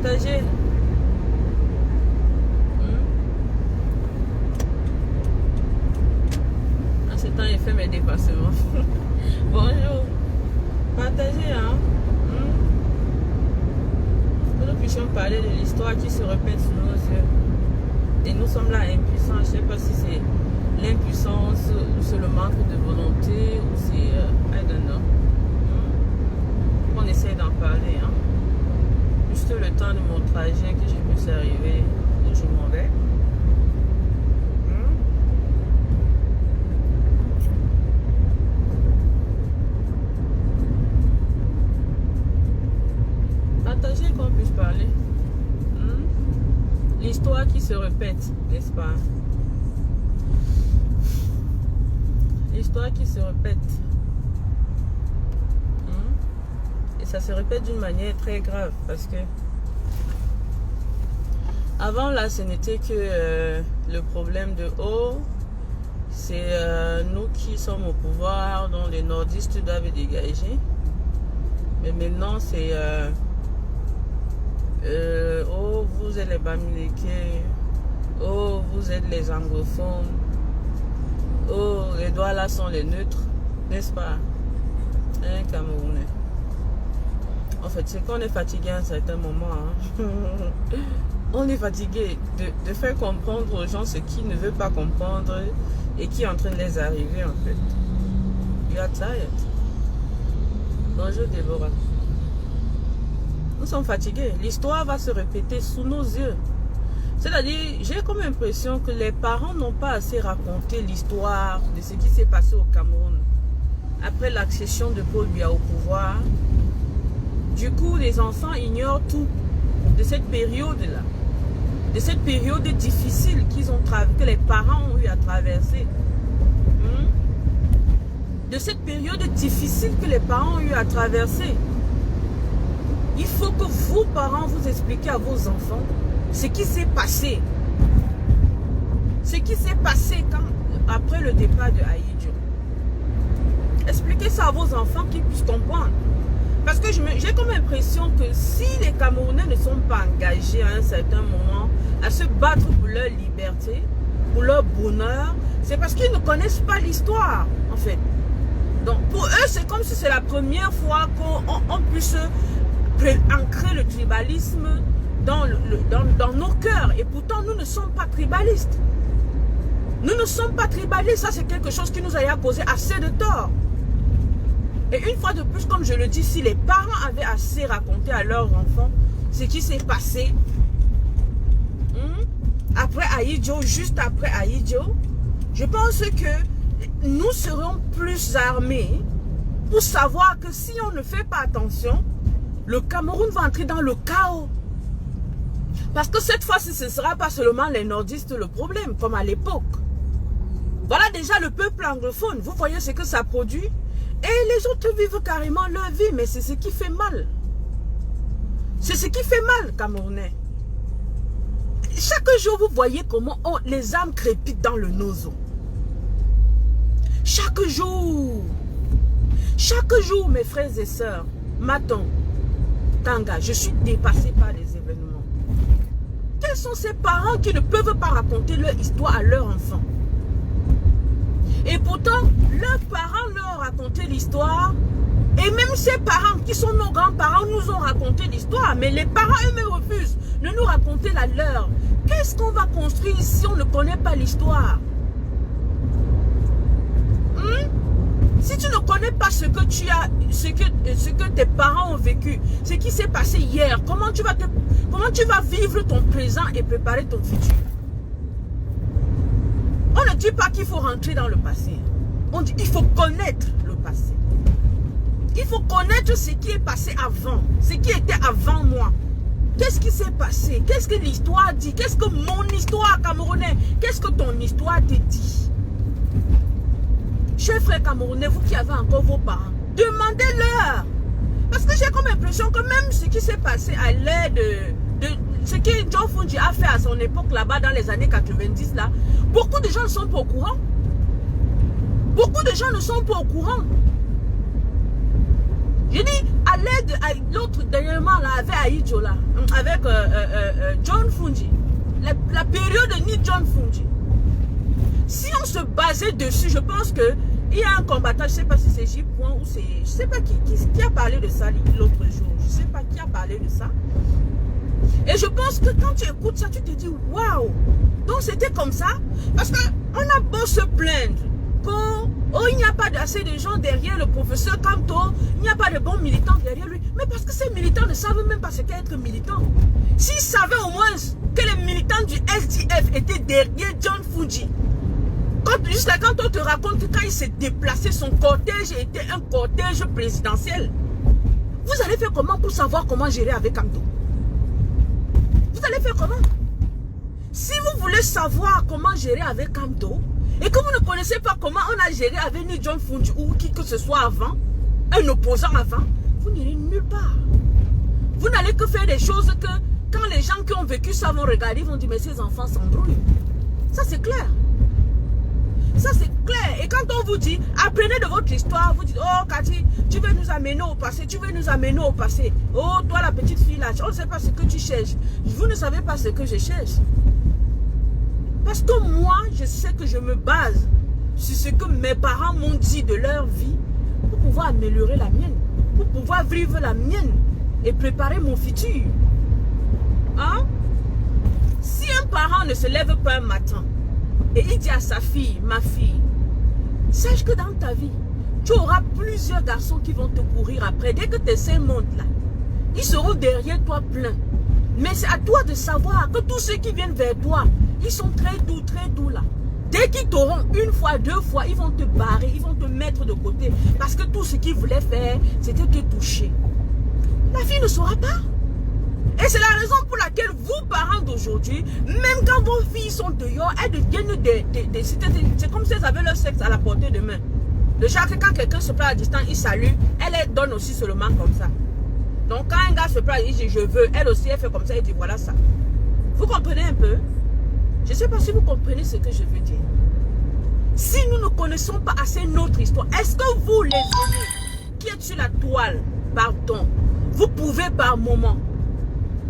Partagez. En ce temps, il fait mes dépassements. Bonjour. Partagez, hein. Que nous puissions parler de l'histoire qui se répète sous nos yeux. Et nous sommes là impuissants. Je ne sais pas si c'est l'impuissance ou c'est le manque de volonté ou c'est I don't know. On essaie d'en parler, hein. Juste le temps de mon trajet que je puisse arriver où je m'en vais. Partagez qu'on puisse parler. L'histoire qui se répète, n'est-ce pas? L'histoire qui se répète. Et ça se répète d'une manière très grave parce que avant là, ce n'était que le problème de c'est nous qui sommes au pouvoir, dont les nordistes doivent dégager. Mais maintenant, c'est vous êtes les Bamileke, vous êtes les anglophones, les doigts là sont les neutres, n'est-ce pas? Un Camerounais. En fait, c'est qu'on est fatigué à un certain moment. Hein. On est fatigué de faire comprendre aux gens ce qu'ils ne veulent pas comprendre et qui est en train de les arriver en fait. You are tired. Bonjour Déborah. Nous sommes fatigués. L'histoire va se répéter sous nos yeux. C'est-à-dire, j'ai comme l'impression que les parents n'ont pas assez raconté l'histoire de ce qui s'est passé au Cameroun après l'accession de Paul Biya au pouvoir. Du coup, les enfants ignorent tout de cette période-là, de cette période difficile que les parents ont eu à traverser. De cette période difficile que les parents ont eu à traverser. Il faut que vous, parents, vous expliquiez à vos enfants ce qui s'est passé. Ce qui s'est passé après le départ de Ahidjo. Expliquez ça à vos enfants qu'ils puissent comprendre. Parce que j'ai comme l'impression que si les Camerounais ne sont pas engagés à un certain moment à se battre pour leur liberté, pour leur bonheur, c'est parce qu'ils ne connaissent pas l'histoire, en fait. Donc, pour eux, c'est comme si c'est la première fois qu'on puisse ancrer le tribalisme dans nos cœurs. Et pourtant, nous ne sommes pas tribalistes. Nous ne sommes pas tribalistes. Ça, c'est quelque chose qui nous a causé assez de tort. Et une fois de plus, comme je le dis, si les parents avaient assez raconté à leurs enfants ce qui s'est passé après Ahidjo, juste après Ahidjo, je pense que nous serons plus armés pour savoir que si on ne fait pas attention, le Cameroun va entrer dans le chaos. Parce que cette fois-ci, ce ne sera pas seulement les nordistes le problème, comme à l'époque. Voilà déjà le peuple anglophone. Vous voyez ce que ça produit? Et les autres vivent carrément leur vie, mais c'est ce qui fait mal. C'est ce qui fait mal, Camerounais. Chaque jour, vous voyez comment les âmes crépitent dans le nozo. Chaque jour, mes frères et sœurs, Maton, Tanga, je suis dépassé par les événements. Quels sont ces parents qui ne peuvent pas raconter leur histoire à leurs enfants? Et pourtant, leurs parents leur ont raconté l'histoire. Et même ces parents qui sont nos grands-parents nous ont raconté l'histoire. Mais les parents eux-mêmes refusent de nous raconter la leur. Qu'est-ce qu'on va construire si on ne connaît pas l'histoire? Si tu ne connais pas ce que tes parents ont vécu, ce qui s'est passé hier, comment tu vas vivre ton présent et préparer ton futur? On ne dit pas qu'il faut rentrer dans le passé. On dit qu'il faut connaître le passé. Il faut connaître ce qui est passé avant, ce qui était avant moi. Qu'est-ce qui s'est passé? Qu'est-ce que l'histoire dit? Qu'est-ce que mon histoire, Camerounais? Qu'est-ce que ton histoire te dit? Chers frères Camerounais, vous qui avez encore vos parents, demandez-leur. Parce que j'ai comme l'impression que même ce qui s'est passé à l'ère de ce que John Fungi a fait à son époque là-bas dans les années 90 là, beaucoup de gens ne sont pas au courant. Beaucoup de gens ne sont pas au courant. Je dis, à l'aide, l'autre dernièrement là, avec Aïdjo là, avec John Fungi, la période de ni John Fungi. Si on se basait dessus, je pense que il y a un combattant, je ne sais pas si c'est J. ou c'est, je ne sais pas qui a parlé de ça l'autre jour, je ne sais pas qui a parlé de ça. Et je pense que quand tu écoutes ça, tu te dis waouh. Donc c'était comme ça, parce qu'on a beau se plaindre il n'y a pas assez de gens derrière le professeur Kamto, il n'y a pas de bons militants derrière lui. Mais parce que ces militants ne savent même pas ce qu'est être militant. S'ils savaient au moins que les militants du SDF étaient derrière John Fungi, jusqu'à quand on te raconte que quand il s'est déplacé, son cortège était un cortège présidentiel. Vous allez faire comment pour savoir comment gérer avec Kamto? Vous allez faire comment? Si vous voulez savoir comment gérer avec Kamto, et que vous ne connaissez pas comment on a géré avec ni John Fungi ou qui que ce soit avant, un opposant avant, vous n'irez nulle part. Vous n'allez que faire des choses que quand les gens qui ont vécu ça vont regarder, ils vont dire mais ces enfants s'embrouillent. Ça c'est clair. Ça c'est clair. Et quand on vous dit, apprenez de votre histoire, vous dites, oh Cathy, tu veux nous amener au passé, tu veux nous amener au passé. Oh toi la petite fille là, on ne sait pas ce que tu cherches. Vous ne savez pas ce que je cherche. Parce que moi, je sais que je me base sur ce que mes parents m'ont dit de leur vie pour pouvoir améliorer la mienne, pour pouvoir vivre la mienne et préparer mon futur. Hein? Si un parent ne se lève pas un matin et il dit à sa fille, ma fille, sache que dans ta vie, tu auras plusieurs garçons qui vont te courir après. Dès que tes seins montent là, ils seront derrière toi pleins. Mais c'est à toi de savoir que tous ceux qui viennent vers toi, ils sont très doux là. Dès qu'ils t'auront une fois, deux fois, ils vont te barrer, ils vont te mettre de côté. Parce que tout ce qu'ils voulaient faire, c'était te toucher. La fille ne saura pas. Et c'est la raison pour laquelle vous, parents d'aujourd'hui, même quand vos filles sont dehors, elles deviennent c'est comme si elles avaient leur sexe à la portée de main. De chaque quand quelqu'un se plaît à distance, il salue, elle donne aussi seulement comme ça. Donc quand un gars se plaît, il dit je veux, elle aussi elle fait comme ça, elle dit voilà ça. Vous comprenez un peu? Je ne sais pas si vous comprenez ce que je veux dire. Si nous ne connaissons pas assez notre histoire, est-ce que vous les amis qui êtes sur la toile, pardon, vous pouvez par moment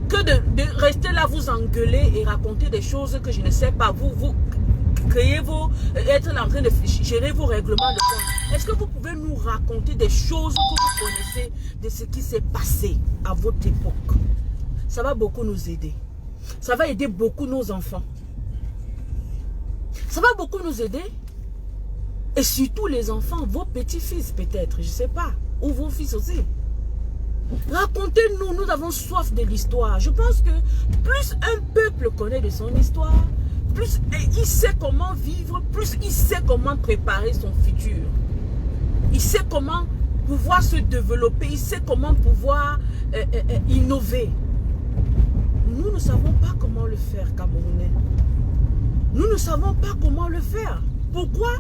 que de rester là vous engueuler et raconter des choses que je ne sais pas, vous créez être en train de gérer vos règlements de compte. Est-ce que vous pouvez nous raconter des choses que vous connaissez de ce qui s'est passé à votre époque? Ça va beaucoup nous aider. Ça va aider beaucoup nos enfants. Ça va beaucoup nous aider. Et surtout les enfants, vos petits-fils peut-être, je ne sais pas. Ou vos fils aussi. Racontez-nous, nous avons soif de l'histoire. Je pense que plus un peuple connaît de son histoire, plus il sait comment vivre, plus il sait comment préparer son futur. Il sait comment pouvoir se développer, il sait comment pouvoir innover. Nous ne savons pas comment le faire, Camerounais. Nous ne savons pas comment le faire. Pourquoi?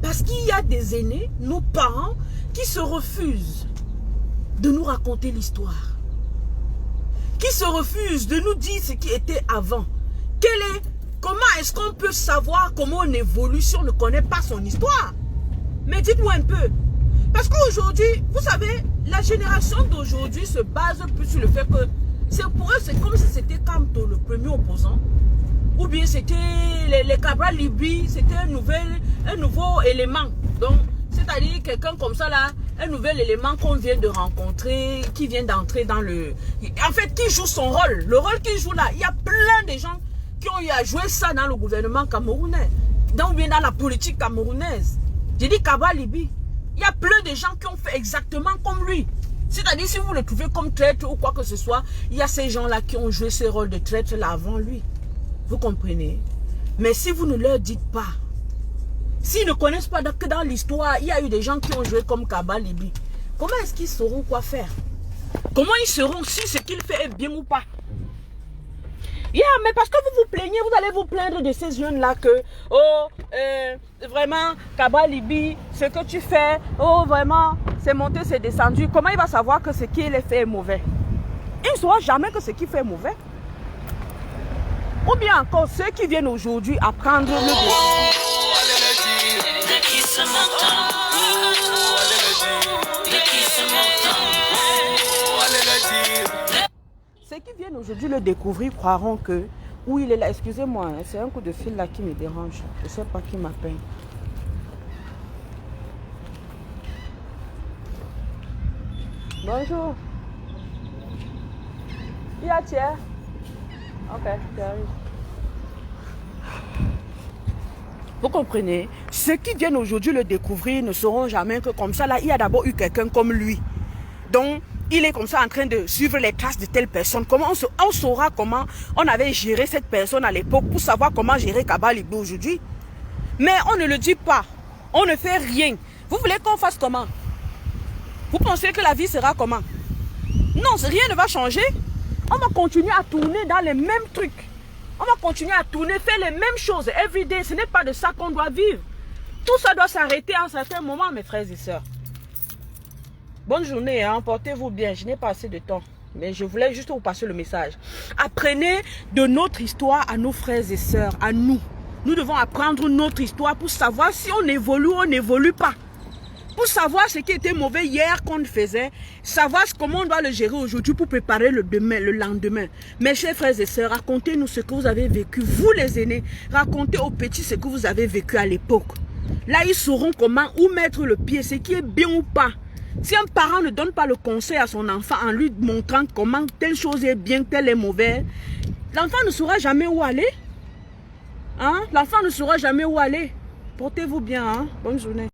Parce qu'il y a des aînés, nos parents, qui se refusent de nous raconter l'histoire. Qui se refusent de nous dire ce qui était avant. Comment est-ce qu'on peut savoir comment on évolue si on ne connaît pas son histoire? Mais dites-moi un peu. Parce qu'aujourd'hui, vous savez, la génération d'aujourd'hui se base plus sur le fait que pour eux, c'est comme si c'était Kamto, le premier opposant. Ou bien c'était les Cabral Libye, c'était un nouveau élément. Donc, c'est-à-dire quelqu'un comme ça là, un nouvel élément qu'on vient de rencontrer, qui vient d'entrer dans le... En fait, qui joue son rôle. Le rôle qu'il joue là, il y a plein de gens qui ont eu à jouer ça dans le gouvernement camerounais. Ou bien dans la politique camerounaise. J'ai dit Cabral Libye. Il y a plein de gens qui ont fait exactement comme lui. C'est-à-dire, si vous le trouvez comme traître ou quoi que ce soit, il y a ces gens-là qui ont joué ce rôle de traître là avant lui. Vous comprenez? Mais si vous ne leur dites pas, s'ils ne connaissent pas que dans l'histoire, il y a eu des gens qui ont joué comme Cabral Libye, comment est-ce qu'ils sauront quoi faire? Comment ils sauront si ce qu'il fait est bien ou pas? Mais parce que vous vous plaignez, vous allez vous plaindre de ces jeunes-là que, vraiment, Cabral Libye, ce que tu fais, vraiment, c'est monté, c'est descendu. Comment il va savoir que ce qu'il fait est mauvais? Il ne saura jamais que ce qu'il fait est mauvais. Ou bien encore, ceux qui viennent aujourd'hui apprendre le dessin. Ceux qui viennent aujourd'hui le découvrir croiront que, où il est là, excusez-moi, hein, c'est un coup de fil là qui me dérange. Je ne sais pas qui m'appelle. Bonjour. Il y a Thierry. Ok, j'arrive. Vous comprenez? Ceux qui viennent aujourd'hui le découvrir ne sauront jamais que comme ça, là, il y a d'abord eu quelqu'un comme lui. Donc, il est comme ça en train de suivre les traces de telle personne. Comment on saura comment on avait géré cette personne à l'époque pour savoir comment gérer Kaba Libre aujourd'hui. Mais on ne le dit pas. On ne fait rien. Vous voulez qu'on fasse comment? Vous pensez que la vie sera comment? Non, rien ne va changer. On va continuer à tourner dans les mêmes trucs. On va continuer à tourner, faire les mêmes choses everyday. Ce n'est pas de ça qu'on doit vivre. Tout ça doit s'arrêter à un certain moment, mes frères et sœurs. Bonne journée, hein, portez-vous bien. Je n'ai pas assez de temps. Mais je voulais juste vous passer le message. Apprenez de notre histoire à nos frères et sœurs, à nous. Nous devons apprendre notre histoire pour savoir si on évolue ou on n'évolue pas. Pour savoir ce qui était mauvais hier qu'on faisait, savoir comment on doit le gérer aujourd'hui pour préparer le demain, le lendemain. Mes chers frères et sœurs, racontez-nous ce que vous avez vécu, vous les aînés. Racontez aux petits ce que vous avez vécu à l'époque. Là, ils sauront comment, où mettre le pied, ce qui est bien ou pas. Si un parent ne donne pas le conseil à son enfant en lui montrant comment telle chose est bien, telle est mauvaise, l'enfant ne saura jamais où aller. Hein? L'enfant ne saura jamais où aller. Portez-vous bien. Hein? Bonne journée.